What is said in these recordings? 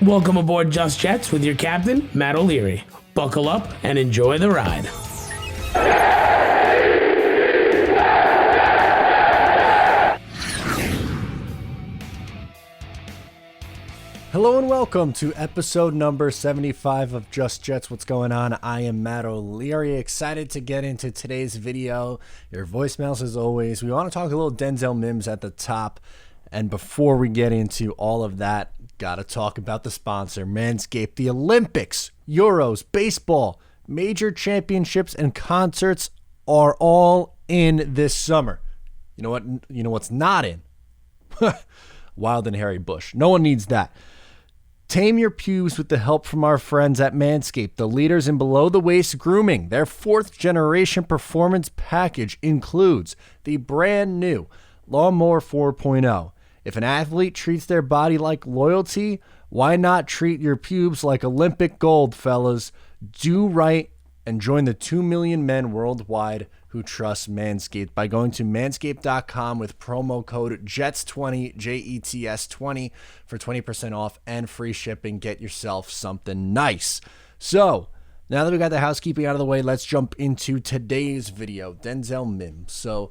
Welcome aboard Just Jets with your captain, Matt O'Leary. Buckle up and enjoy the ride. Hello and welcome to episode number 75 of Just Jets. What's going on? I am Matt O'Leary, excited to get into today's video. Your voicemails as always. We want to talk a little Denzel Mims at the top. And before we get into all of that, gotta talk about the sponsor, Manscaped. The Olympics, Euros, baseball, major championships, and concerts are all in this summer. You know what? You know what's not in? Wild and hairy bush. No one needs that. Tame your pubes with the help from our friends at Manscaped, the leaders in below-the-waist grooming. Their fourth-generation performance package includes the brand new Lawnmower 4.0. If an athlete treats their body like loyalty, why not treat your pubes like Olympic gold, fellas? Do right and join the 2 million men worldwide who trust Manscaped by going to manscaped.com with promo code JETS20, JETS20 for 20% off and free shipping. Get yourself something nice. So, now that we got the housekeeping out of the way, let's jump into today's video, Denzel Mims. So,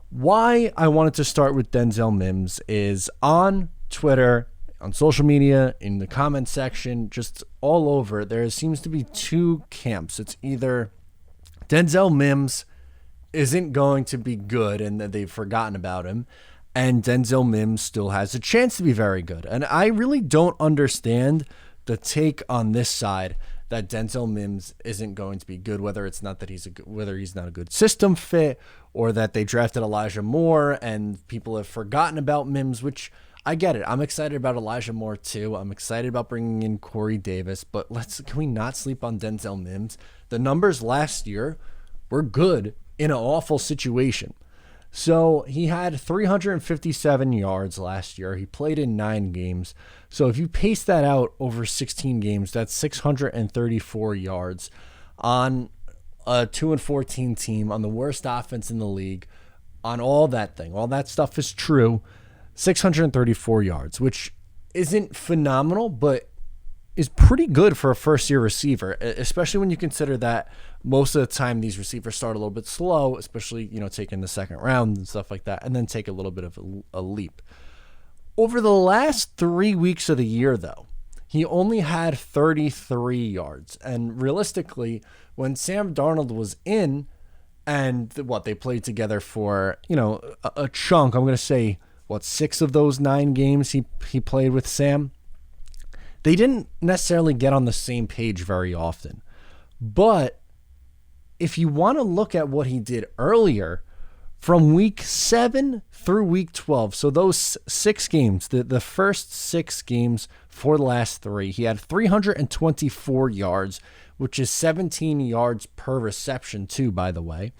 why I wanted to start with Denzel Mims is on Twitter, on social media, in the comment section, just all over, there seems to be two camps. It's either Denzel Mims isn't going to be good and that they've forgotten about him, and Denzel Mims still has a chance to be very good. And I really don't understand the take on this side that Denzel Mims isn't going to be good, whether it's not that whether he's not a good system fit, or that they drafted Elijah Moore and people have forgotten about Mims, which I get it. I'm excited about Elijah Moore too. I'm excited about bringing in Corey Davis, but can we not sleep on Denzel Mims? The numbers last year were good in an awful situation. So he had 357 yards last year. He played in 9 games. So if you pace that out over 16 games, that's 634 yards on a 2-14 team, on the worst offense in the league, on all that thing. All that stuff is true. 634 yards, which isn't phenomenal, but is pretty good for a first-year receiver, especially when you consider that most of the time these receivers start a little bit slow, especially, taking the second round and stuff like that, and then take a little bit of a leap. Over the last 3 weeks of the year, though, he only had 33 yards. And realistically, when Sam Darnold was in and they played together for, a chunk, I'm going to say, 6 of those 9 games he played with Sam, they didn't necessarily get on the same page very often. But if you want to look at what he did earlier, from week 7 through week 12, so those 6 games, the first 6 games for the last 3, he had 324 yards, which is 17 yards per reception too, by the way.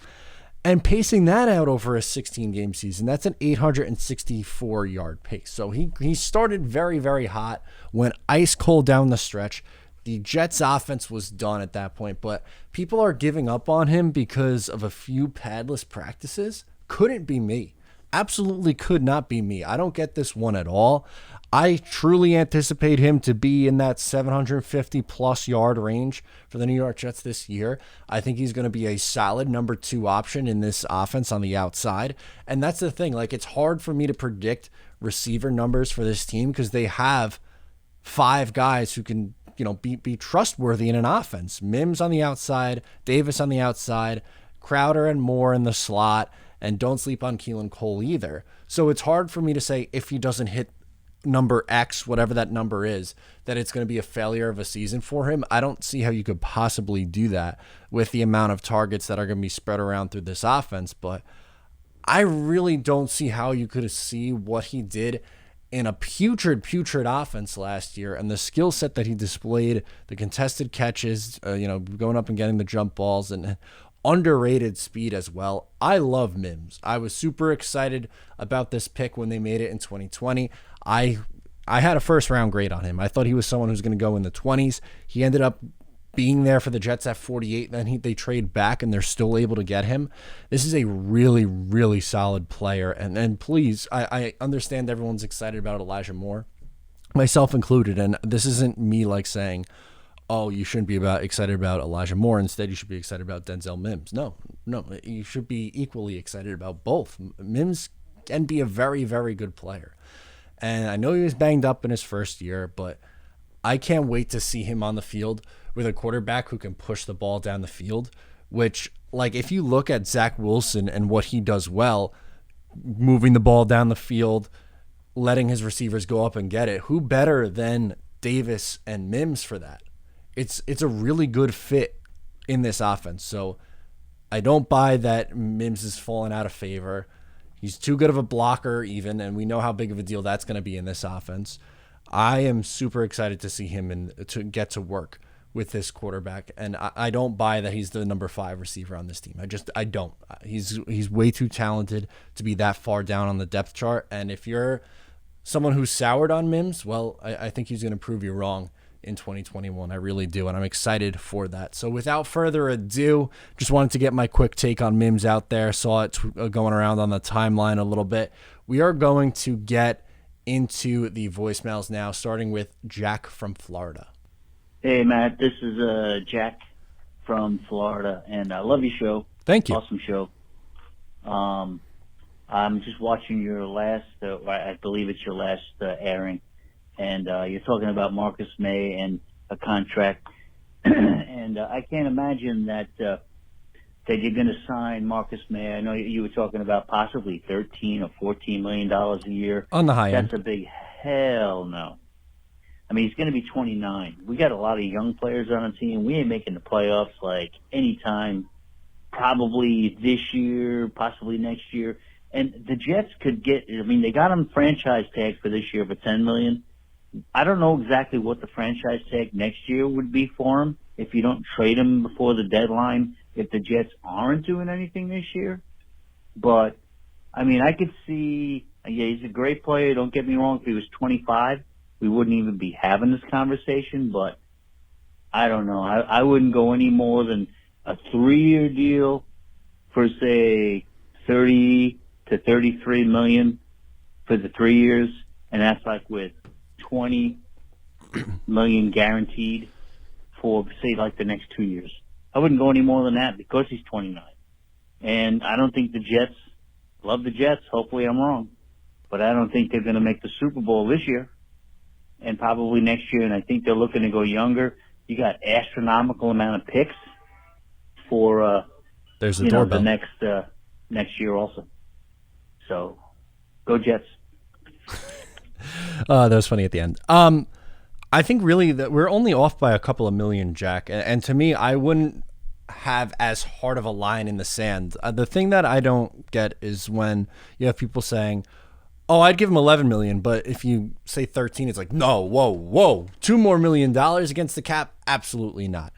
And pacing that out over a 16-game season, that's an 864-yard pace. So he started very, very hot, went ice cold down the stretch. The Jets' offense was done at that point, but people are giving up on him because of a few padless practices. Couldn't be me. Absolutely could not be me. I don't get this one at all. I truly anticipate him to be in that 750-plus yard range for the New York Jets this year. I think he's going to be a solid number 2 option in this offense on the outside. And that's the thing. It's hard for me to predict receiver numbers for this team because they have 5 guys who can, be trustworthy in an offense. Mims on the outside, Davis on the outside, Crowder and Moore in the slot, and don't sleep on Keelan Cole either. So it's hard for me to say if he doesn't hit number X, whatever that number is, that it's going to be a failure of a season for him. I don't see how you could possibly do that with the amount of targets that are going to be spread around through this offense, but I really don't see how you could see what he did in a putrid offense last year and the skill set that he displayed, the contested catches, going up and getting the jump balls and underrated speed as well. I love Mims. I was super excited about this pick when they made it in 2020. I had a first round grade on him. I thought he was someone who's going to go in the 20s. He ended up being there for the Jets at 48. Then they trade back and they're still able to get him. This is a really, really solid player. And please, I understand everyone's excited about Elijah Moore. myself included, and this isn't me like saying, oh, you shouldn't be excited about Elijah Moore. Instead, you should be excited about Denzel Mims. No, you should be equally excited about both. Mims can be a very, very good player. And I know he was banged up in his first year, but I can't wait to see him on the field with a quarterback who can push the ball down the field, which, like, if you look at Zach Wilson and what he does well, moving the ball down the field, letting his receivers go up and get it, who better than Davis and Mims for that? It's a really good fit in this offense. So I don't buy that Mims is falling out of favor. He's too good of a blocker even, and we know how big of a deal that's going to be in this offense. I am super excited to see him to get to work with this quarterback, and I don't buy that he's the number 5 receiver on this team. I don't. He's way too talented to be that far down on the depth chart, and if you're someone who's soured on Mims, well, I think he's going to prove you wrong in 2021. I really do, and I'm excited for that. So without further ado, just wanted to get my quick take on Mims out there. Saw it going around on the timeline a little bit. We are going to get into the voicemails now, starting with Jack from Florida. Hey, Matt, this is Jack from Florida, and I love your show. Thank you. Awesome show. I'm just watching your last, I believe it's your last airing, and you're talking about Marcus Maye and a contract. And I can't imagine that you're going to sign Marcus Maye. I know you were talking about possibly $13 or $14 million a year. On the high end. That's a big hell no. I mean, he's going to be 29. We got a lot of young players on the team. We ain't making the playoffs like anytime, probably this year, possibly next year. And the Jets could get, I mean, they got him franchise tag for this year for $10 million. I don't know exactly what the franchise tag next year would be for him if you don't trade him before the deadline, if the Jets aren't doing anything this year. But, I mean, I could see, yeah, he's a great player. Don't get me wrong. If he was 25, we wouldn't even be having this conversation. But I don't know. I wouldn't go any more than a 3-year deal for, say, 30 to 33 million for the 3 years, and that's like with 20 million guaranteed for, say, like the next 2 years. I wouldn't go any more than that because he's 29. And I don't think the Jets, love the Jets, hopefully I'm wrong, but I don't think they're going to make the Super Bowl this year and probably next year, and I think they're looking to go younger. You got astronomical amount of picks for there's the doorbell. The next year also. So, go Jets. That was funny at the end. I think really that we're only off by a couple of million, Jack. And to me, I wouldn't have as hard of a line in the sand. The thing that I don't get is when you have people saying, oh, I'd give him $11 million, but if you say 13, it's like, no, whoa, $2 more million against the cap? Absolutely not.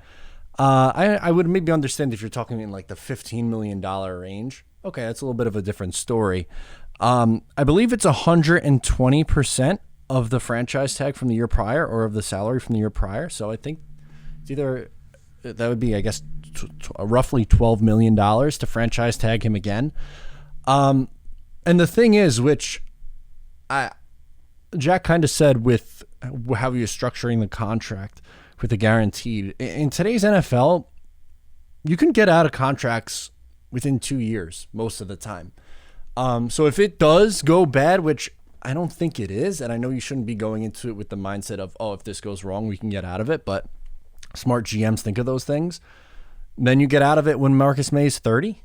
I would maybe understand if you're talking in like the $15 million range. Okay, that's a little bit of a different story. I believe it's 120% of the franchise tag from the year prior or of the salary from the year prior. So I think it's either, that would be, I guess, roughly $12 million to franchise tag him again. And the thing is, which Jack kind of said with how he was structuring the contract with the guaranteed, in today's NFL, you can get out of contracts within 2 years most of the time. So if it does go bad, which I don't think it is, and I know you shouldn't be going into it with the mindset of, oh, if this goes wrong, we can get out of it, but smart GMs think of those things. Then you get out of it when Marcus Maye is 30,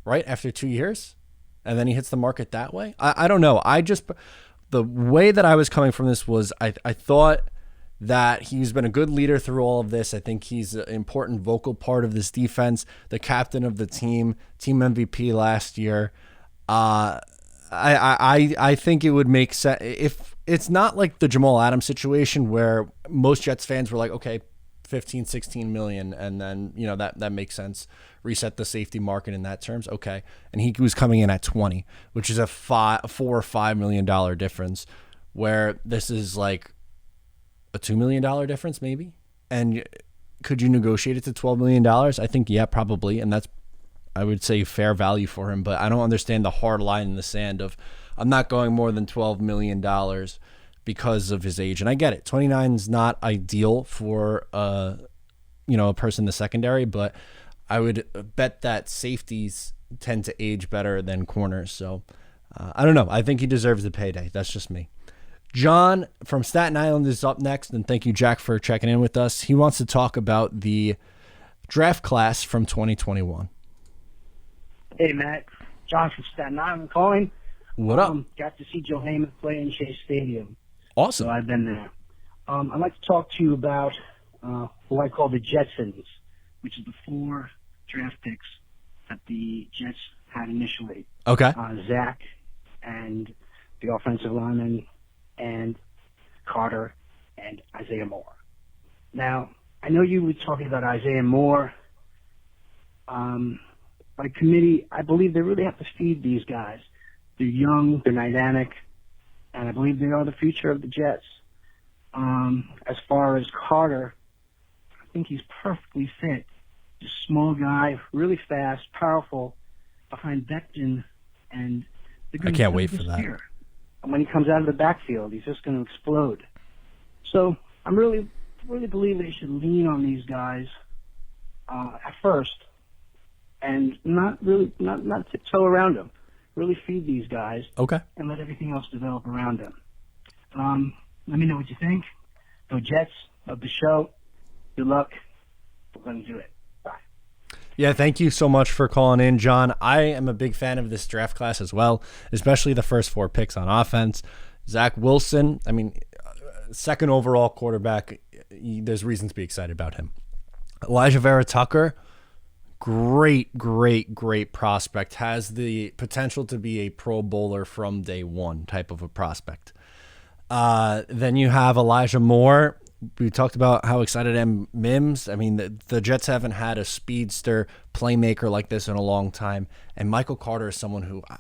right, after 2 years, and then he hits the market that way. I don't know. The way that I was coming from this was I thought that he's been a good leader through all of this. I think he's an important vocal part of this defense, the captain of the team MVP last year. I think it would make sense if it's not like the Jamal Adams situation where most Jets fans were like, okay, 15, 16 million. And then, that makes sense. Reset the safety market in that terms. Okay. And he was coming in at 20, which is a $4 or $5 million difference, where this is like a $2 million difference maybe. And could you negotiate it to $12 million? I think, yeah, probably. And that's, I would say, fair value for him, but I don't understand the hard line in the sand of I'm not going more than $12 million because of his age. And I get it. 29 is not ideal for a person in the secondary, but I would bet that safeties tend to age better than corners. So I don't know. I think he deserves the payday. That's just me. John from Staten Island is up next, and thank you, Jack, for checking in with us. He wants to talk about the draft class from 2021. Hey, Matt. John from Staten Island calling. What up? Got to see Joe Heyman play in Chase Stadium. Awesome. So I've been there. I'd like to talk to you about who I call the Jetsons, which is the 4 draft picks that the Jets had initially. Okay. Zach and the offensive lineman and Carter and Isaiah Moore. Now, I know you were talking about Isaiah Moore. By committee, I believe they really have to feed these guys. They're young, they're dynamic, and I believe they are the future of the Jets. As far as Carter, I think he's perfectly fit. Just a small guy, really fast, powerful, behind Becton, and I can't wait for that. And when he comes out of the backfield, he's just going to explode. So I'm really believe they should lean on these guys at first, and not tiptoe around them. Really feed these guys, okay, and let everything else develop around them. Let me know what you think. Go Jets. Love the show. Good luck. We're going to do it. Bye. Yeah, thank you so much for calling in, John. I am a big fan of this draft class as well, especially the first 4 picks on offense. Zach Wilson, I mean, second overall quarterback, there's reason to be excited about him. Elijah Vera Tucker, great prospect, has the potential to be a Pro Bowler from day one type of a prospect. Then you have Elijah Moore. We talked about how excited I am. Mims. I mean, the Jets haven't had a speedster playmaker like this in a long time. And Michael Carter is someone who I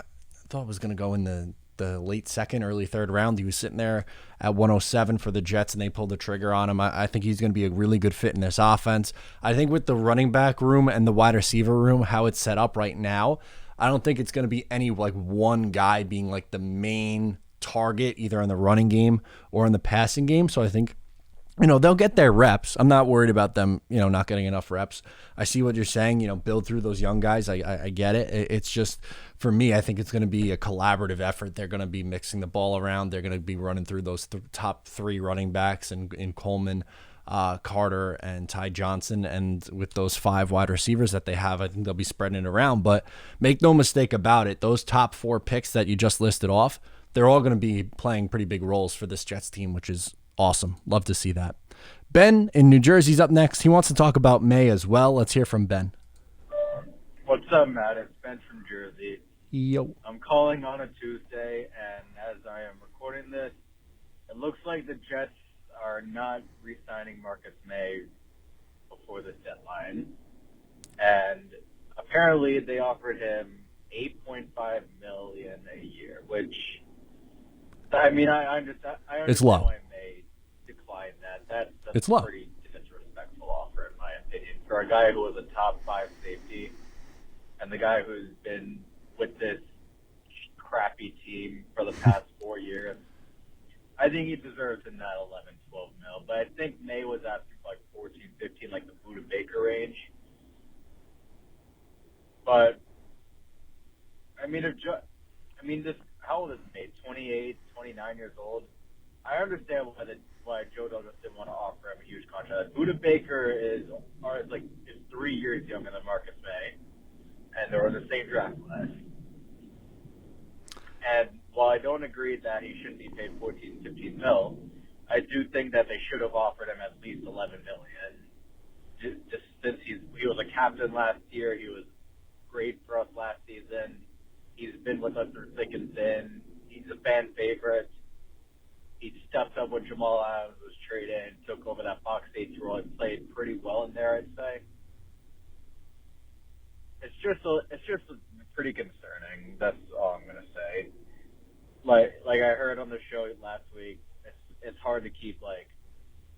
thought was going to go in the late second, early third round. He was sitting there at 107 for the Jets, and they pulled the trigger on him. I think he's going to be a really good fit in this offense. I think with the running back room and the wide receiver room, how it's set up right now, I don't think it's going to be any like one guy being like the main target either in the running game or in the passing game. So I think, they'll get their reps. I'm not worried about them, not getting enough reps. I see what you're saying, build through those young guys. I get it. It's just, for me, I think it's going to be a collaborative effort. They're going to be mixing the ball around. They're going to be running through those top 3 running backs in Coleman, Carter, and Ty Johnson. And with those 5 wide receivers that they have, I think they'll be spreading it around. But make no mistake about it, those top 4 picks that you just listed off, they're all going to be playing pretty big roles for this Jets team, which is awesome. Love to see that. Ben in New Jersey's up next. He wants to talk about Maye as well. Let's hear from Ben. What's up, Matt? It's Ben from Jersey. Yo. I'm calling on a Tuesday, and as I am recording this, it looks like the Jets are not re-signing Marcus Maye before this deadline. And apparently they offered him $8.5 million a year, which, I mean, I understand It's low. why Maye declined that. That's It's a low. pretty disrespectful offer, in my opinion, for a guy who was a top 5 safety and the guy who's been with this crappy team for the past 4 years. I think he deserves in that 11, 12 mil, but I think Maye was asking for like 14, 15, like the Buda Baker range. But I mean, how old is Maye? 28, 29 years old. I understand why Joe Douglas didn't want to offer him a huge contract. Buda Baker is 3 years younger than Marcus Maye, and they're in the same draft class. And while I don't agree that he shouldn't be paid 14, 15 mil, I do think that they should have offered him at least 11 million. Just since he was a captain last year, he was great for us last season. He's been with us through thick and thin. He's a fan favorite. He stepped up when Jamal Adams was traded, took over that box safety role, and played pretty well in there, I'd say. It's just pretty concerning. That's all I'm gonna say. Like I heard on the show last week, it's hard to keep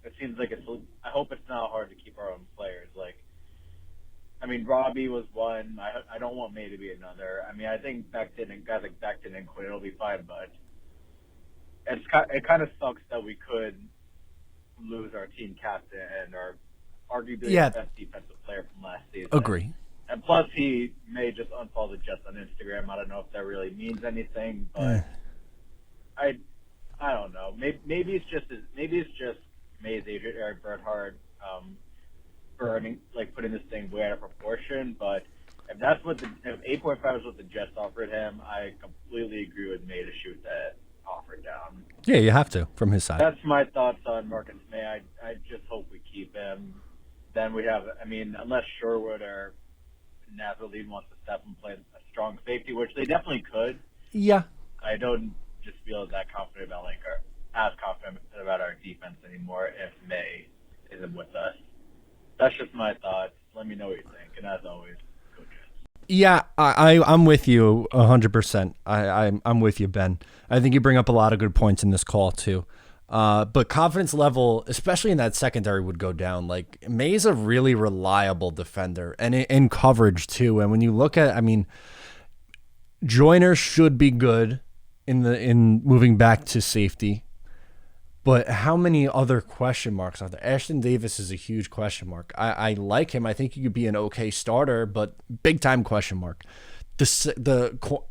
it seems like I hope it's not hard to keep our own players. I mean, Robbie was one. I don't want Maye to be another. I mean, I think guys like Becton and Quinn will be fine, but it kind of sucks that we could lose our team captain and our arguably our best defensive player from last season. Agree. And plus, he may just unfollow the Jets on Instagram. I don't know if that really means anything, but I don't know. Maybe it's just Maye's agent, Eric Bernhardt, putting this thing way out of proportion. But if 8.5 is what the Jets offered him, I completely agree with Maye to shoot that offer down. Yeah, you have to from his side. That's my thoughts on Marcus Maye. I just hope we keep him. Then we have, unless Sherwood or Nathalie wants to step and play a strong safety, which they definitely could. Yeah. I don't just feel that confident about as confident about our defense anymore if Maye isn't with us. That's just my thoughts. Let me know what you think. And as always, go Jets. Yeah, I'm with you 100%. I'm with you, Ben. I think you bring up a lot of good points in this call too. But confidence level, especially in that secondary, would go down. Like, Maye's a really reliable defender, and in coverage too. And when you look at, Joyner should be good in moving back to safety. But how many other question marks are there? Ashton Davis is a huge question mark. I like him. I think he could be an okay starter, but big time question mark.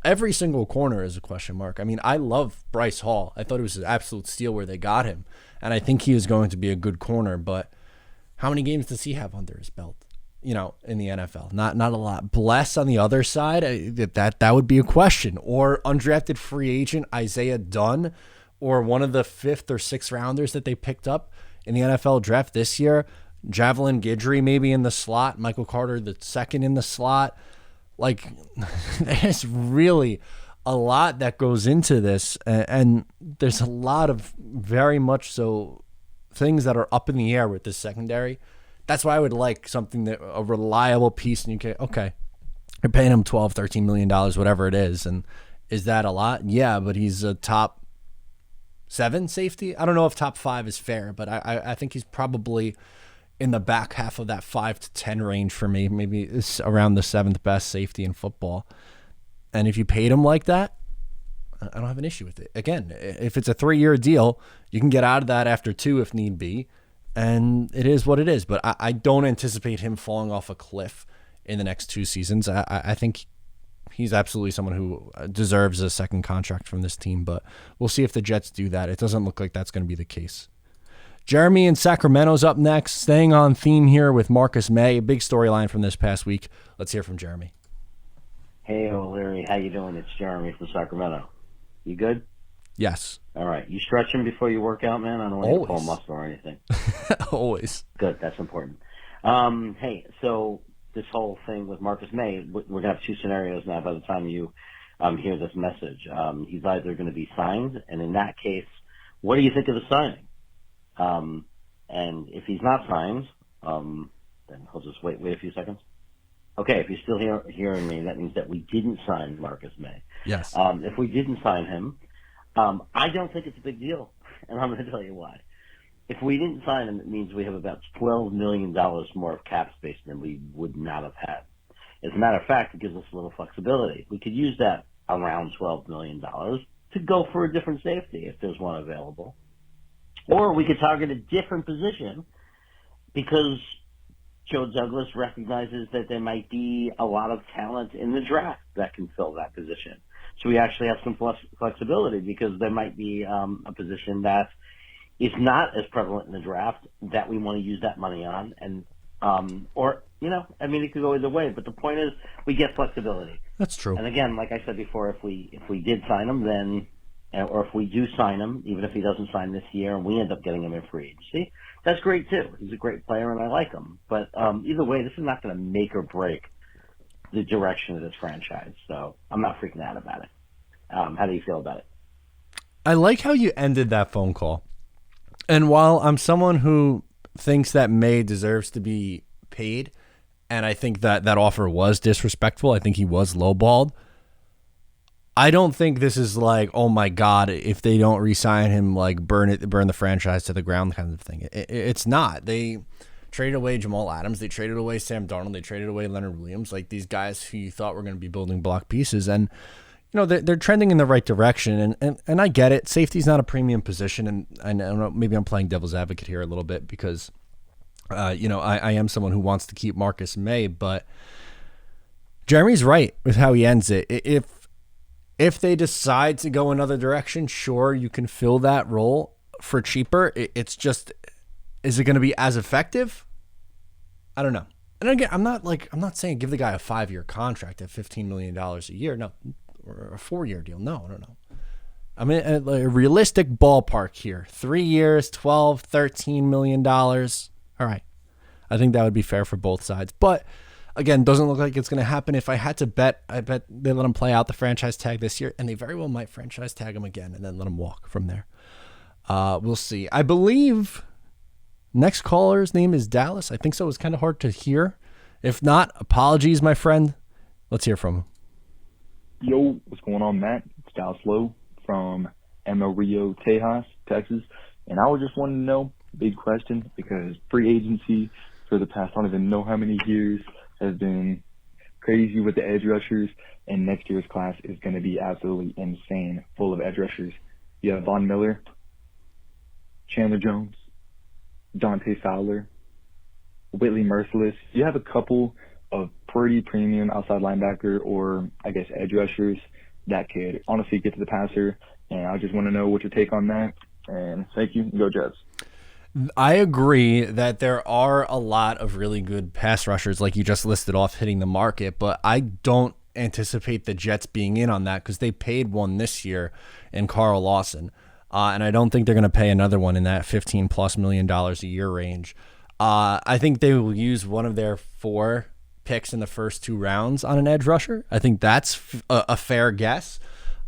Every single corner is a question mark. I love Bryce Hall. I thought it was an absolute steal where they got him, and I think he is going to be a good corner. But how many games does he have under his belt? In the NFL, not a lot. Bless on the other side, that would be a question. Or undrafted free agent Isaiah Dunn, or one of the 5th or 6th rounders that they picked up in the NFL draft this year. Javelin Guidry maybe in the slot. Michael Carter the second in the slot. Like, there's really a lot that goes into this, and there's a lot of very much so things that are up in the air with this secondary. That's why I would like something a reliable piece, and you can, okay, you're paying him $12, $13 million, whatever it is, and is that a lot? Yeah, but he's a top 7 safety. I don't know if top 5 is fair, but I think he's probably in the back half of that 5 to 10 range for me. Maybe it's around the 7th best safety in football. And if you paid him like that, I don't have an issue with it. Again, if it's a 3-year deal, you can get out of that after 2 if need be. And it is what it is. But I don't anticipate him falling off a cliff in the next 2 seasons. I think he's absolutely someone who deserves a second contract from this team. But we'll see if the Jets do that. It doesn't look like that's going to be the case. Jeremy in Sacramento's up next. Staying on theme here with Marcus Maye. A big storyline from this past week. Let's hear from Jeremy. Hey, O'Leary. How you doing? It's Jeremy from Sacramento. You good? Yes. All right. You stretching before you work out, man? I don't want you to pull muscle or anything. Always. Good. That's important. Hey, so this whole thing with Marcus Maye, we're going to have 2 scenarios now by the time you hear this message. He's either going to be signed, and in that case, what do you think of the signing? And if he's not signed, then I'll just wait a few seconds. Okay, if you're still hearing me, that means that we didn't sign Marcus Maye. Yes. If we didn't sign him, I don't think it's a big deal, and I'm going to tell you why. If we didn't sign him, it means we have about $12 million more of cap space than we would not have had. As a matter of fact, it gives us a little flexibility. We could use that around $12 million to go for a different safety if there's one available. Or we could target a different position because Joe Douglas recognizes that there might be a lot of talent in the draft that can fill that position. So we actually have some flexibility because there might be a position that is not as prevalent in the draft that we want to use that money on. And it could go either way. But the point is we get flexibility. That's true. And again, like I said before, if we did sign him, then or if we do sign him, even if he doesn't sign this year and we end up getting him in free agency, that's great too. He's a great player and I like him. But either way, this is not going to make or break the direction of this franchise. So I'm not freaking out about it. How do you feel about it? I like how you ended that phone call. And while I'm someone who thinks that Maye deserves to be paid, and I think that offer was disrespectful, I think he was lowballed, I don't think this is like, oh my God, if they don't re-sign him, like burn the franchise to the ground kind of thing. It's not. They traded away Jamal Adams. They traded away Sam Darnold. They traded away Leonard Williams, like these guys who you thought were going to be building block pieces. And they're trending in the right direction, and I get it. Safety's not a premium position, and I know maybe I'm playing devil's advocate here a little bit because, I am someone who wants to keep Marcus Maye, but Jeremy's right with how he ends it. If they decide to go another direction, sure, you can fill that role for cheaper. It's just, is it going to be as effective? I don't know. And again, I'm not saying give the guy a 5-year contract at $15 million a year. No, or a 4-year deal. No, I don't know. I mean, a realistic ballpark here. 3 years, $12, $13 million. All right. I think that would be fair for both sides. But again, doesn't look like it's going to happen. If I had to bet, I bet they let him play out the franchise tag this year, and they very well might franchise tag him again and then let him walk from there. We'll see. I believe next caller's name is Dallas. I think so. It's kind of hard to hear. If not, apologies, my friend. Let's hear from him. Yo, what's going on, Matt? It's Dallas Lowe from Amarillo, Tejas, Texas. And I was just wanting to know, big question, because free agency for the past, I don't even know how many years, has been crazy with the edge rushers, and next year's class is going to be absolutely insane, full of edge rushers. You have Von Miller, Chandler Jones, Dante Fowler, Whitley Merciless. You have a couple of pretty premium outside linebacker or, I guess, edge rushers that could honestly get to the passer, and I just want to know what your take on that. And thank you. Go Jets. I agree that there are a lot of really good pass rushers like you just listed off hitting the market, but I don't anticipate the Jets being in on that because they paid one this year in Carl Lawson, and I don't think they're going to pay another one in that $15+ million a year range. I think they will use one of their 4 picks in the first 2 rounds on an edge rusher. I think that's a fair guess.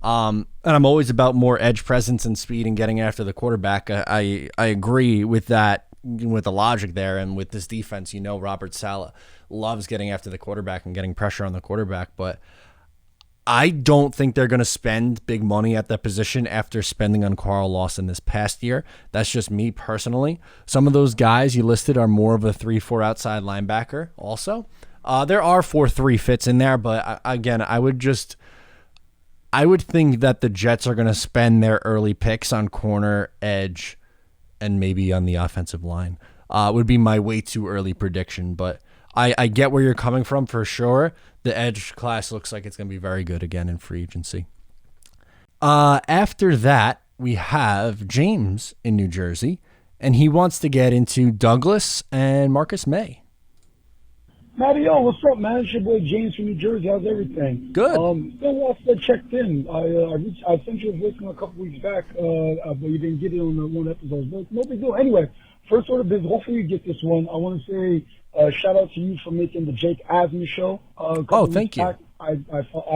And I'm always about more edge presence and speed and getting after the quarterback. I agree with that, with the logic there. And with this defense, Robert Saleh loves getting after the quarterback and getting pressure on the quarterback. But I don't think they're going to spend big money at that position after spending on Carl Lawson this past year. That's just me personally. Some of those guys you listed are more of a 3-4 outside linebacker also. There are 4-3 fits in there, but again, I would think that the Jets are going to spend their early picks on corner, edge, and maybe on the offensive line. Would be my way too early prediction, but I get where you're coming from for sure. The edge class looks like it's going to be very good again in free agency. After that, we have James in New Jersey, and he wants to get into Douglas and Marcus Maye. Matty, what's up, man? It's your boy James from New Jersey. How's everything? Good. Still lost that checked in. I sent you a voicemail a couple weeks back, but you didn't get it on the one episode. But no big deal. Anyway, first order of business. Hopefully you get this one. I want to say shout out to you for making the Jake Asman show. Thank you. Back. I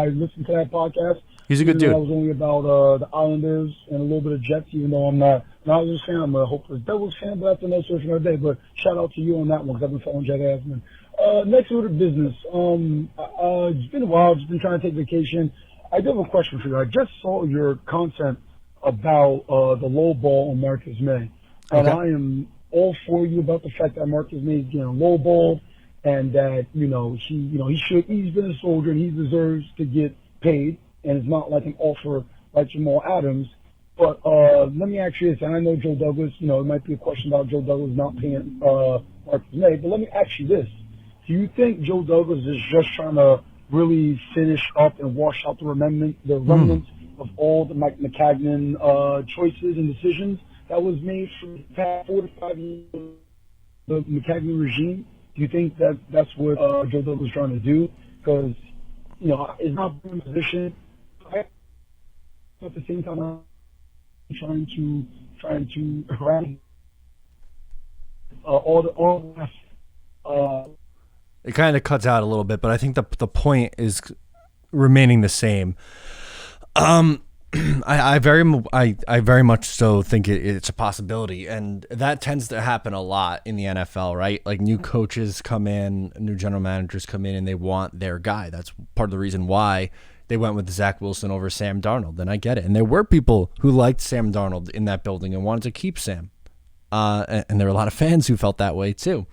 listened to that podcast. He's a good dude. I was only about the Islanders and a little bit of Jets, even though I'm not an Islanders fan. I'm a hopeless Devils fan, but that's another story for another day. But shout out to you on that one because I've been following Jake Asman. Next order of business. It's been a while. Just been trying to take vacation. I do have a question for you. I just saw your content about the low ball on Marcus Maye, and I am all for you about the fact that Marcus Maye is getting low balled, and that he's been a soldier and he deserves to get paid, and it's not like an offer like Jamal Adams. But let me ask you this, and I know Joe Douglas. It might be a question about Joe Douglas not paying Marcus Maye, but let me ask you this. Do you think Joe Douglas is just trying to really finish up and wash out the remnants of all the Mike McCagnon choices and decisions that was made for the past 4 to 5 years of the McCagnon regime? Do you think that that's what Joe Douglas is trying to do? Because, it's not in position. At the same time, I'm trying to harass all the It kind of cuts out a little bit, but I think the point is remaining the same. I very much so think it's a possibility, and that tends to happen a lot in the NFL, right? Like new coaches come in, new general managers come in, and they want their guy. That's part of the reason why they went with Zach Wilson over Sam Darnold, and I get it. And there were people who liked Sam Darnold in that building and wanted to keep Sam, and there were a lot of fans who felt that way too.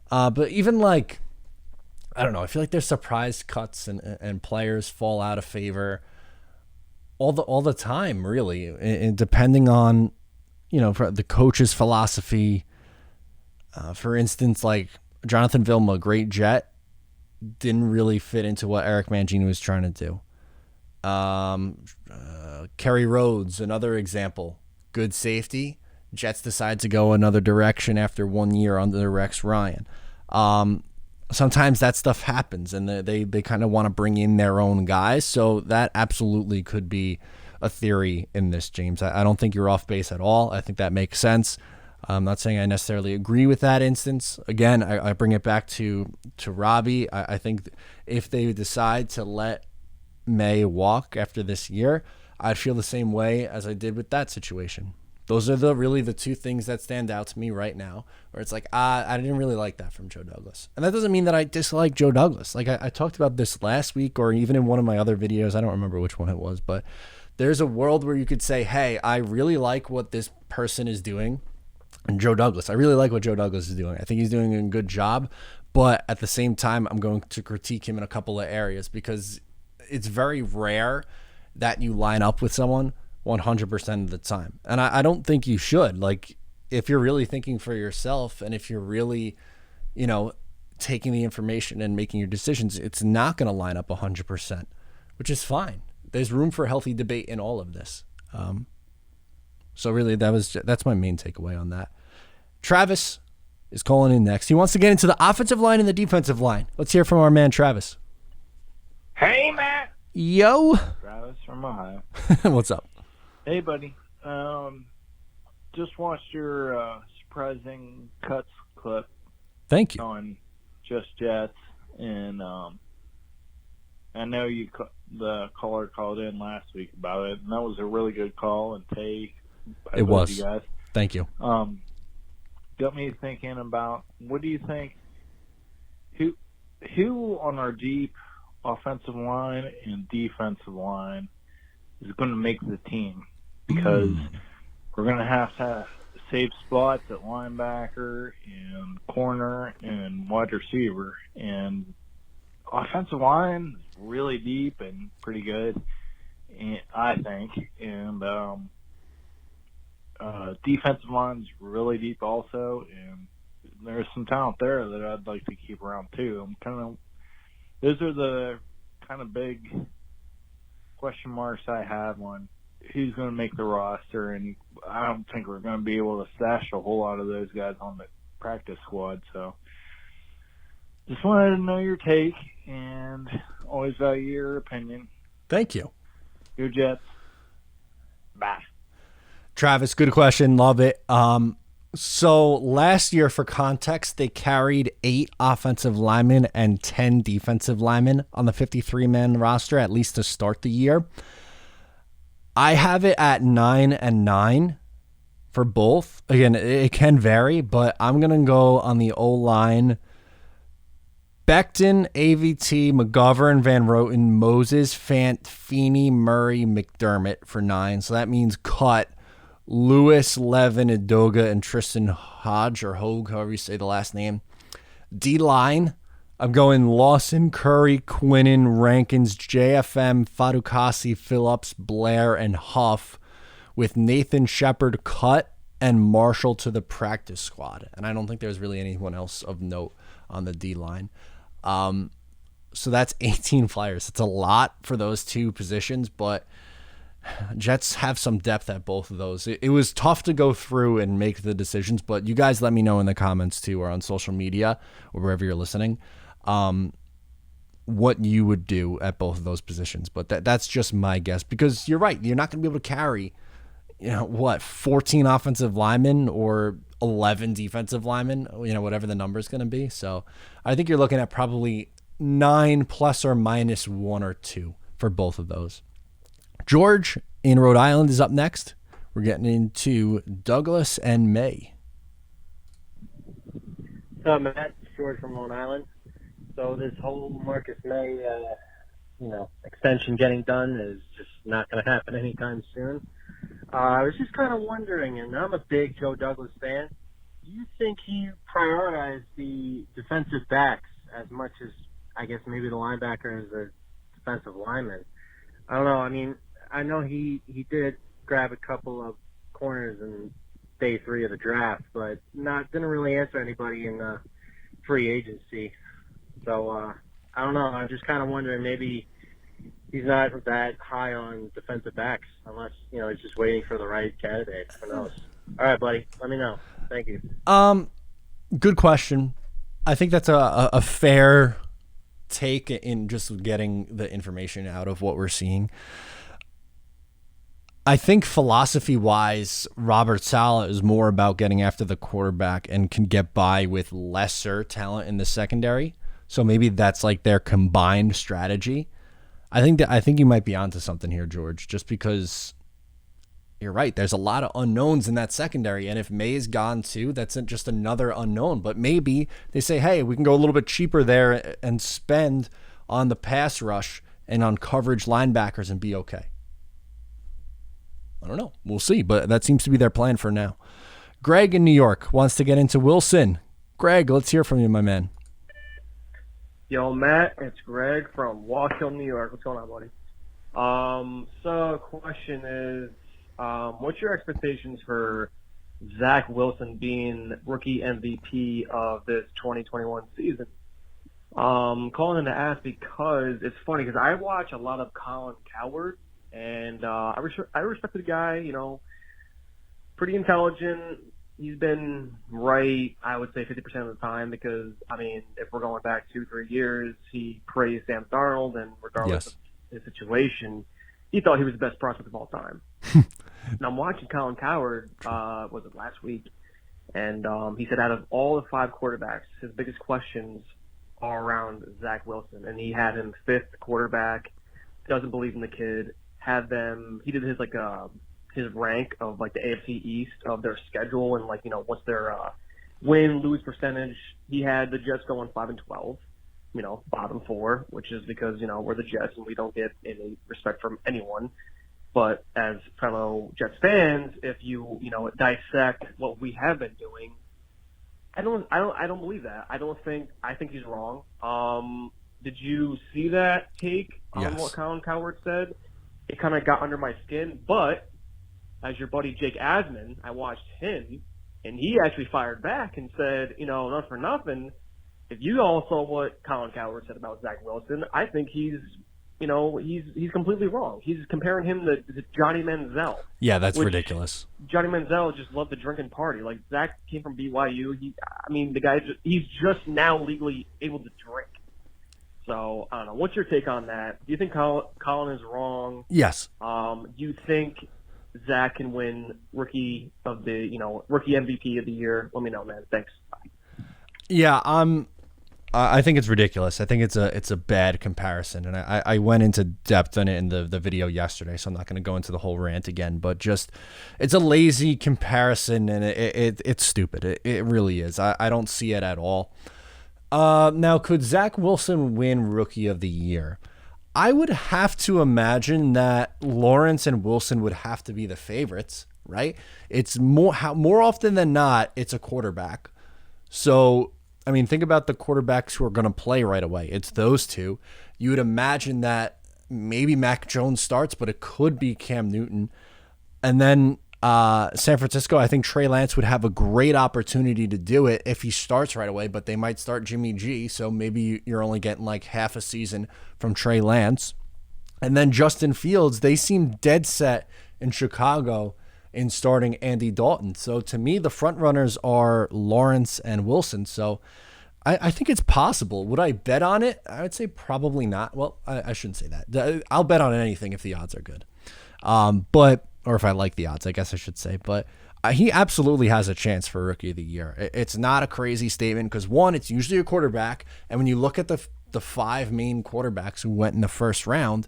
But even I don't know, I feel like there's surprise cuts and players fall out of favor. all the time, really, and depending on, for the coach's philosophy. For instance, like Jonathan Vilma, great Jet, didn't really fit into what Eric Mangini was trying to do. Kerry Rhodes, another example, good safety. Jets decide to go another direction after 1 year under Rex Ryan. Sometimes that stuff happens, and they kind of want to bring in their own guys. So that absolutely could be a theory in this, James. I don't think you're off base at all. I think that makes sense. I'm not saying I necessarily agree with that instance. Again, I bring it back to Robbie. I think if they decide to let Maye walk after this year, I'd feel the same way as I did with that situation. Those are really the two things that stand out to me right now, where it's like, I didn't really like that from Joe Douglas. And that doesn't mean that I dislike Joe Douglas. Like I talked about this last week, or even in one of my other videos. I don't remember which one it was, but there's a world where you could say, hey, I really like what this person is doing. And Joe Douglas, I really like what Joe Douglas is doing. I think he's doing a good job. But at the same time, I'm going to critique him in a couple of areas, because it's very rare that you line up with someone 100% of the time. And I don't think you should. Like, if you're really thinking for yourself, and if you're really, taking the information and making your decisions, it's not going to line up 100%, which is fine. There's room for healthy debate in all of this. So really, that's my main takeaway on that. Travis is calling in next. He wants to get into the offensive line and the defensive line. Let's hear from our man, Travis. Hey, Matt. Yo. Travis from Ohio. What's up? Hey, buddy. Just watched your surprising cuts clip. Thank you. On Just Jets, and I know the caller called in last week about it, and that was a really good call and take. It was. You guys. Thank you. Got me thinking about, what do you think? Who on our deep offensive line and defensive line is going to make the team? Because we're going to have save spots at linebacker and corner and wide receiver, and offensive line is really deep and pretty good, I think, and defensive line's really deep also, and there's some talent there that I'd like to keep around too. Those are the kind of big question marks I have on who's going to make the roster, and I don't think we're going to be able to stash a whole lot of those guys on the practice squad. So just wanted to know your take, and always value your opinion. Thank you. Go Jets. Bye. Travis, good question. Love it. So last year, for context, they carried 8 offensive linemen and 10 defensive linemen on the 53-man roster, at least to start the year. I have it at 9 and 9 for both. Again, it can vary, but I'm going to go on the O-line. Becton, AVT, McGovern, Van Roten, Moses, Fant, Feeney, Murray, McDermott for 9. So that means cut Lewis, Levin, Edoga, and Tristan Hodge, or Hogue, however you say the last name. D-line, I'm going Lawson, Curry, Quinnen, Rankins, JFM, Fadukasi, Phillips, Blair, and Huff, with Nathan Shepard cut and Marshall to the practice squad. And I don't think there's really anyone else of note on the D-line. So that's 18 Flyers. It's a lot for those two positions, but Jets have some depth at both of those. It was tough to go through and make the decisions, but you guys let me know in the comments too, or on social media, or wherever you're listening, what you would do at both of those positions. But that's just my guess, because you're right. You're not going to be able to carry, 14 offensive linemen or 11 defensive linemen, whatever the number is going to be. So I think you're looking at probably 9 plus or minus 1 or 2 for both of those. George in Rhode Island is up next. We're getting into Douglas and Maye. Matt, George from Long Island. So this whole Marcus Maye, extension getting done is just not going to happen anytime soon. I was just kind of wondering, and I'm a big Joe Douglas fan, do you think he prioritized the defensive backs as much as, I guess, maybe the linebacker as the defensive lineman? I don't know. I mean, I know he did grab a couple of corners in day 3 of the draft, but didn't really answer anybody in free agency. So I don't know. I'm just kind of wondering, maybe he's not that high on defensive backs, unless he's just waiting for the right candidate. Who knows? All right, buddy. Let me know. Thank you. Good question. I think that's a fair take in just getting the information out of what we're seeing. I think philosophy-wise, Robert Saleh is more about getting after the quarterback and can get by with lesser talent in the secondary. So maybe that's like their combined strategy. I think you might be onto something here, George, just because you're right. There's a lot of unknowns in that secondary, and if Maye is gone too, that's just another unknown. But maybe they say, hey, we can go a little bit cheaper there and spend on the pass rush and on coverage linebackers and be okay. I don't know. We'll see, but that seems to be their plan for now. Greg in New York wants to get into Wilson. Greg, let's hear from you, my man. Yo, Matt, it's Greg from Walk Hill, New York. What's going on, buddy? So question is, what's your expectations for Zach Wilson being rookie MVP of this 2021 season? Calling in to ask because it's funny because I watch a lot of Colin Cowherd, and I respect the guy, pretty intelligent. He's been right, I would say 50% of the time because, if we're going back 2-3 years, he praised Sam Darnold, and regardless of his situation, he thought he was the best prospect of all time. And I'm watching Colin Cowherd, was it last week, and he said out of all the 5 quarterbacks, his biggest questions are around Zach Wilson, and he had him 5th quarterback, doesn't believe in the kid, he did his rank of like the AFC East of their schedule and what's their win-lose percentage. He had the Jets going 5-12, bottom 4, which is because, we're the Jets and we don't get any respect from anyone. But as fellow Jets fans, if you dissect what we have been doing, I don't believe that. I think he's wrong. Did you see that take on what Colin Cowherd said? It kind of got under my skin, but as your buddy Jake Asman, I watched him, and he actually fired back and said, not for nothing, if you all saw what Colin Cowherd said about Zach Wilson, I think he's completely wrong. He's comparing him to Johnny Manziel. Yeah, that's ridiculous. Johnny Manziel just loved to drink and party. Like, Zach came from BYU. The guy, he's just now legally able to drink. So, I don't know. What's your take on that? Do you think Colin is wrong? Yes. Do you think Zach can win rookie MVP of the year? Let me know, man. Thanks. Bye. Yeah, I think it's ridiculous. I think it's a bad comparison, and I went into depth on it in the video yesterday, so I'm not going to go into the whole rant again. But just, it's a lazy comparison, and it's stupid. It really is. I don't see it at all. Now, could Zach Wilson win Rookie of the Year? I would have to imagine that Lawrence and Wilson would have to be the favorites, right? It's more often than not, it's a quarterback. So, think about the quarterbacks who are going to play right away. It's those two. You would imagine that maybe Mac Jones starts, but it could be Cam Newton. And then San Francisco, I think Trey Lance would have a great opportunity to do it if he starts right away, but they might start Jimmy G, so maybe you're only getting like half a season from Trey Lance. And then Justin Fields, they seem dead set in Chicago in starting Andy Dalton. So to me, the front runners are Lawrence and Wilson. So I think it's possible. Would I bet on it? I would say probably not. Well, I shouldn't say that. I'll bet on anything if the odds are good. Or if I like the odds, I guess I should say. But he absolutely has a chance for Rookie of the Year. It's not a crazy statement because, one, it's usually a quarterback. And when you look at the 5 main quarterbacks who went in the first round,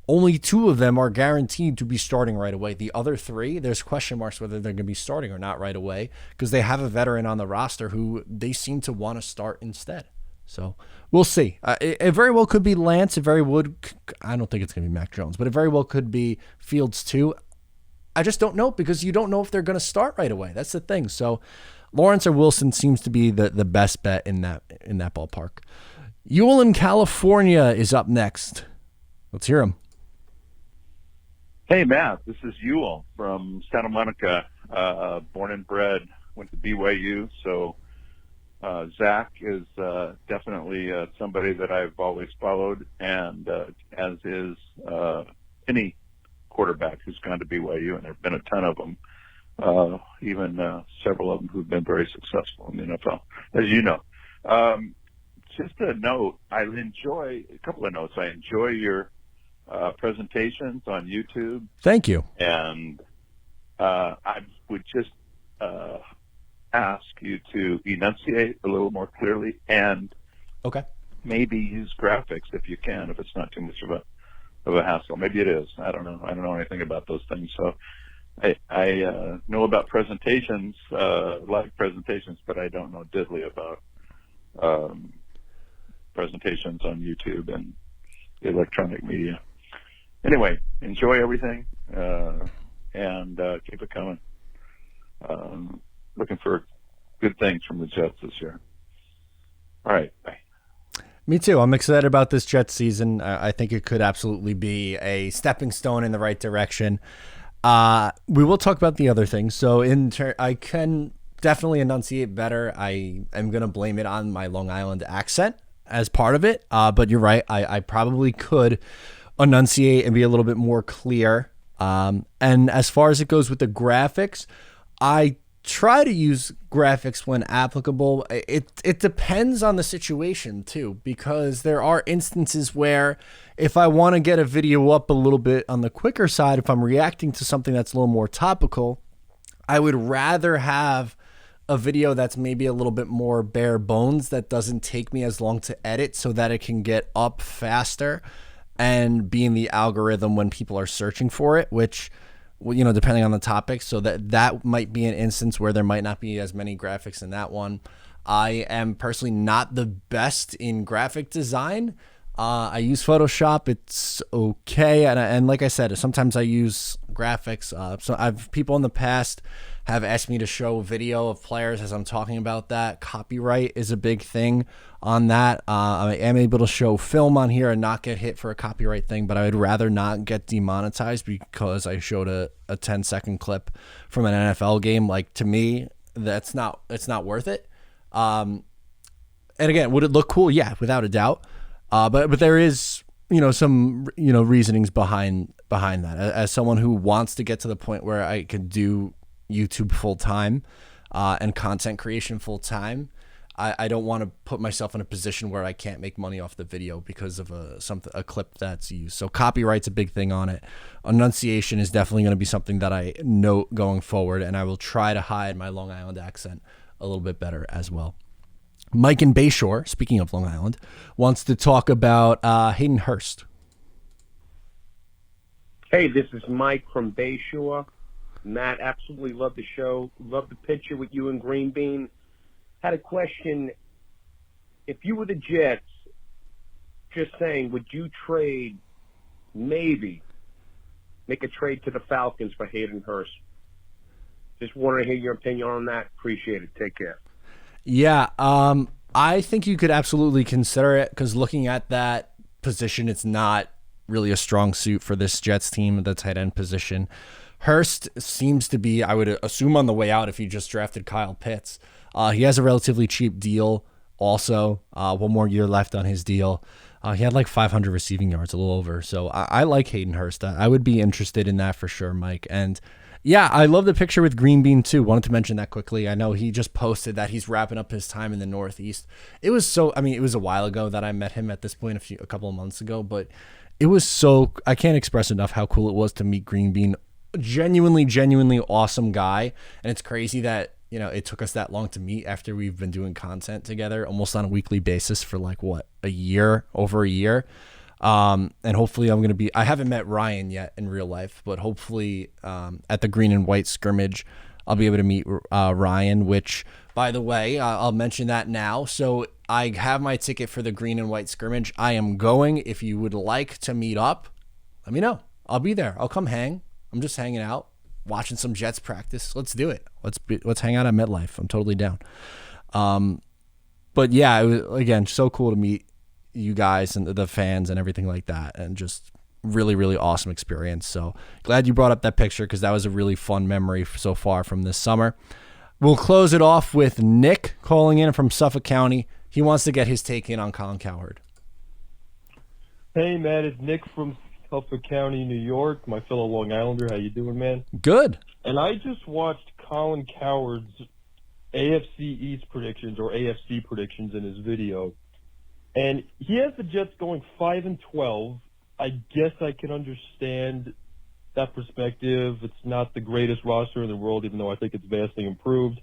only 2 of them are guaranteed to be starting right away. The other 3, there's question marks whether they're going to be starting or not right away because they have a veteran on the roster who they seem to want to start instead. So we'll see. It very well could be Lance. It very would. I don't think it's going to be Mac Jones, but it very well could be Fields too. I just don't know because you don't know if they're going to start right away. That's the thing. So Lawrence or Wilson seems to be the best bet in that ballpark. Ewell in California is up next. Let's hear him. Hey, Matt, this is Ewell from Santa Monica, born and bred, went to BYU. So Zach is definitely somebody that I've always followed, and as is any quarterback who's gone to BYU, and there have been a ton of them, even several of them who've been very successful in the NFL, as you know. Just a note, I enjoy a couple of notes. I enjoy your presentations on YouTube. Thank you. And I would just ask you to enunciate a little more clearly and Okay. maybe use graphics if you can, if it's not too much of a hassle. Maybe it is. I don't know. I don't know anything about those things. So I know about presentations, live presentations, but I don't know diddly about presentations on YouTube and electronic media. Anyway, enjoy everything, and keep it coming. Looking for good things from the Jets this year. All right, bye. Me too. I'm excited about this Jets season. I think it could absolutely be a stepping stone in the right direction. We will talk about the other things. So I can definitely enunciate better. I am going to blame it on my Long Island accent as part of it. But you're right. I probably could enunciate and be a little bit more clear. And as far as it goes with the graphics, I try to use graphics when applicable. It depends on the situation too, because there are instances where if I want to get a video up a little bit on the quicker side, if I'm reacting to something that's a little more topical, I would rather have a video that's maybe a little bit more bare bones, that doesn't take me as long to edit, so that it can get up faster and be in the algorithm when people are searching for it, which, you know, depending on the topic. So that might be an instance where there might not be as many graphics in that one. I am personally not the best in graphic design. I use Photoshop. It's okay. And like I said, sometimes I use graphics. So people in the past have asked me to show video of players as I'm talking about that. Copyright is a big thing on that. I am able to show film on here and not get hit for a copyright thing, but I would rather not get demonetized because I showed a 10-second clip from an NFL game. Like, to me, it's not worth it. And again, would it look cool? Yeah, without a doubt. But there is, some, reasonings behind that. As someone who wants to get to the point where I could do YouTube full time, and content creation full time, I don't want to put myself in a position where I can't make money off the video because of a clip that's used. So copyright's a big thing on it. Enunciation is definitely going to be something that I note going forward, and I will try to hide my Long Island accent a little bit better as well. Mike in Bayshore, speaking of Long Island, wants to talk about Hayden Hurst. Hey, this is Mike from Bayshore. Matt, absolutely love the show. Love the picture with you and Green Bean. Had a question. If you were the Jets, just saying, would you trade, maybe, make a trade to the Falcons for Hayden Hurst? Just want to hear your opinion on that. Appreciate it. Take care. Yeah, I think you could absolutely consider it, because looking at that position, it's not really a strong suit for this Jets team, the tight end position. Hurst seems to be, I would assume, on the way out if you just drafted Kyle Pitts. He has a relatively cheap deal also. One more year left on his deal. He had like 500 receiving yards, a little over. So I like Hayden Hurst. I would be interested in that for sure, Mike. And yeah, I love the picture with Green Bean too. Wanted to mention that quickly. I know he just posted that he's wrapping up his time in the Northeast. It was a while ago that I met him at this point, a couple of months ago, but it was I can't express enough how cool it was to meet Green Bean. Genuinely awesome guy. And it's crazy that, it took us that long to meet after we've been doing content together almost on a weekly basis for over a year. And hopefully I haven't met Ryan yet in real life, but hopefully at the green and white scrimmage, I'll be able to meet Ryan, which, by the way, I'll mention that now. So I have my ticket for the green and white scrimmage. I am going. If you would like to meet up, let me know. I'll be there. I'll come hang. I'm just hanging out, watching some Jets practice. Let's do it. Let's hang out at MetLife. I'm totally down. But yeah, it was, again, so cool to meet you guys and the fans and everything like that, and just really, really awesome experience. So glad you brought up that picture because that was a really fun memory so far from this summer. We'll close it off with Nick calling in from Suffolk County. He wants to get his take in on Colin Cowherd. Hey, man, it's Nick from Suffolk County, New York, my fellow Long Islander. How you doing, man? Good. And I just watched Colin Cowherd's AFC East predictions or AFC predictions in his video. And he has the Jets going 5-12. I guess I can understand that perspective. It's not the greatest roster in the world, even though I think it's vastly improved.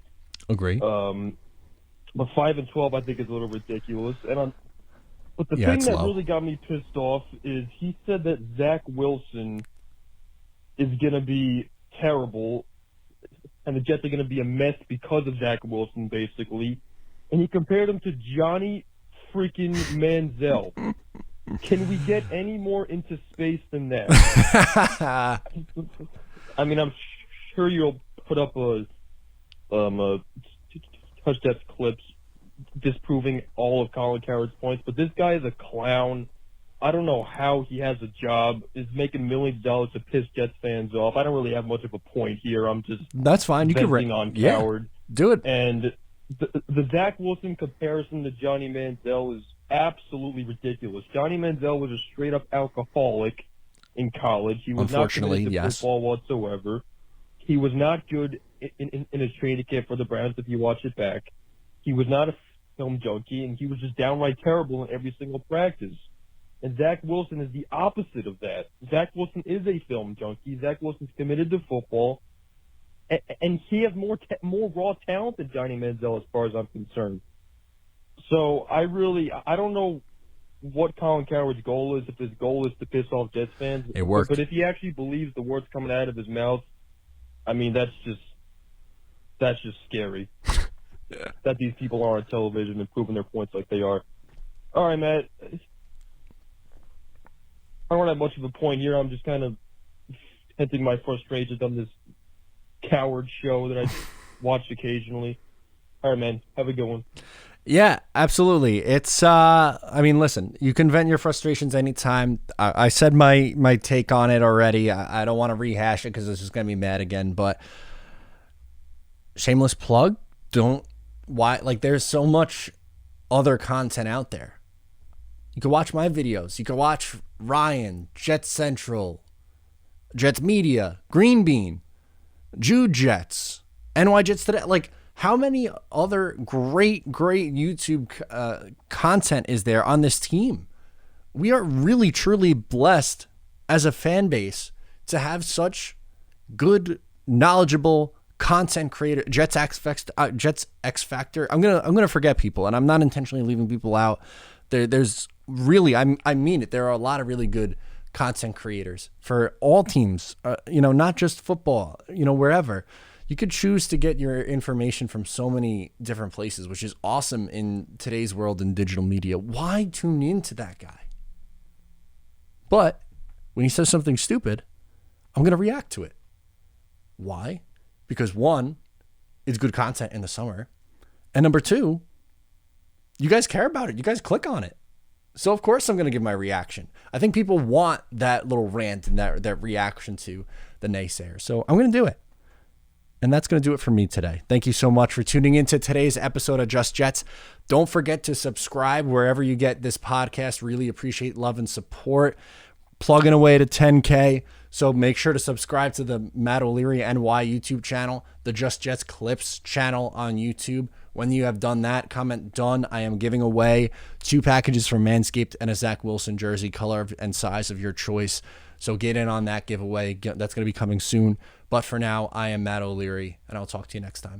Agree. But 5-12, I think, is a little ridiculous. But the thing that really got me pissed off is he said that Zach Wilson is going to be terrible, and the Jets are going to be a mess because of Zach Wilson, basically. And he compared him to Johnny freaking Manziel. Can we get any more into space than that? I mean, I'm sure you'll put up a Touch Jets clips disproving all of Colin Cowherd's points, but this guy is a clown. I don't know how he has a job, is making millions of dollars to piss Jets fans off. I don't really have much of a point here. I'm just That's fine. You can on Cowherd. Do it. And the Zach Wilson comparison to Johnny Manziel is absolutely ridiculous. Johnny Manziel was a straight-up alcoholic in college. He was not committed to football whatsoever. He was not good in his training camp for the Browns, if you watch it back. He was not a film junkie, and he was just downright terrible in every single practice. And Zach Wilson is the opposite of that. Zach Wilson is a film junkie. Zach Wilson's committed to football, and he has more raw talent than Johnny Manziel as far as I'm concerned. So I don't know what Colin Cowherd's goal is, if his goal is to piss off Jets fans. It worked. But if he actually believes the words coming out of his mouth, I mean, that's just scary. That these people are on television and proving their points like they are. All right, Matt. I don't have much of a point here. I'm just kind of venting my frustrations on this Cowherd show that I watch occasionally. All right, man. Have a good one. Yeah, absolutely. It's, I mean, listen, you can vent your frustrations anytime. I said my take on it already. I don't want to rehash it because it's just going to be mad again, but shameless plug, there's so much other content out there. You can watch my videos. You can watch Ryan, Jets Central, Jets Media, Green Bean, Jude Jets, NY Jets Today. Like, how many other great YouTube content is there on this team? We are really, truly blessed as a fan base to have such good, knowledgeable content creator. Jets X Factor. I'm gonna forget people, and I'm not intentionally leaving people out. There's really, I mean it. There are a lot of really good content creators for all teams. Not just football. Wherever. You could choose to get your information from so many different places, which is awesome in today's world in digital media. Why tune into that guy? But when he says something stupid, I'm going to react to it. Why? Because one, it's good content in the summer. And number two, you guys care about it. You guys click on it. So of course I'm going to give my reaction. I think people want that little rant and that reaction to the naysayer. So I'm going to do it. And that's going to do it for me today. Thank you so much for tuning into today's episode of Just Jets. Don't forget to subscribe wherever you get this podcast. Really appreciate love and support. Plugging away to 10K. So make sure to subscribe to the Matt O'Leary NY YouTube channel, the Just Jets Clips channel on YouTube. When you have done that, comment done. I am giving away 2 packages from Manscaped and a Zach Wilson jersey, color and size of your choice. So get in on that giveaway. That's going to be coming soon. But for now, I am Matt O'Leary, and I'll talk to you next time.